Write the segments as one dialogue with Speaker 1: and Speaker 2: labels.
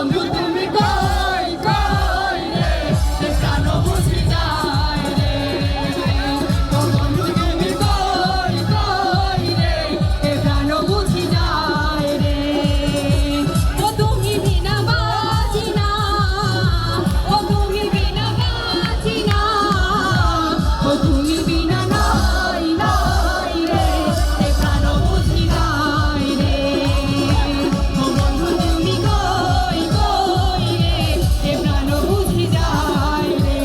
Speaker 1: বন্ধু তুমি কই কই রে সে প্রাণ বুঝি যায় রে ও বন্ধু তুমি কই কই রে এ প্রাণ বুঝি যায় রে ও তুমি বিনা বাঁচি না ও তুমি বিনা বাঁচি না ও তুমি বিনা নাই নাই রে এ প্রাণ বুঝি যায় রে ও বন্ধু তুমি কই কই রে এ প্রাণ বুঝি যায় রে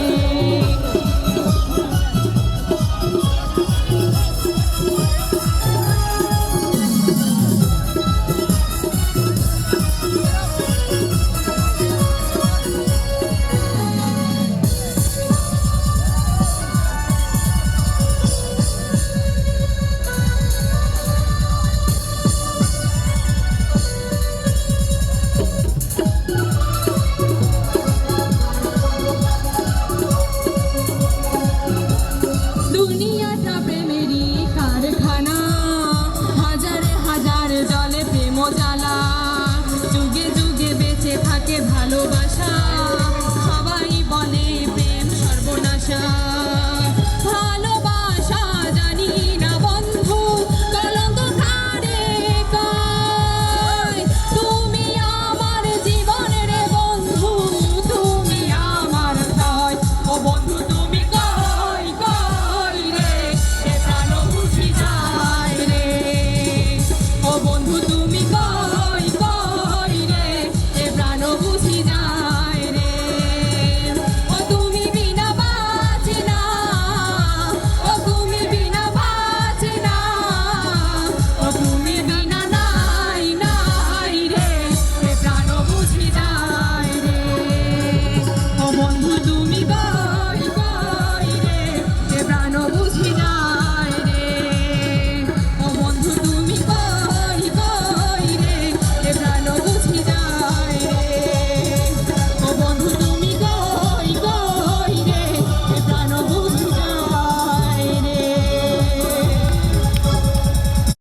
Speaker 1: দুনিয়াটা প্রেমেরই কারখানা হাজারে হাজার জলে প্রেম জ্বালা যুগে যুগে বেঁচে থাকে ভালোবাসা।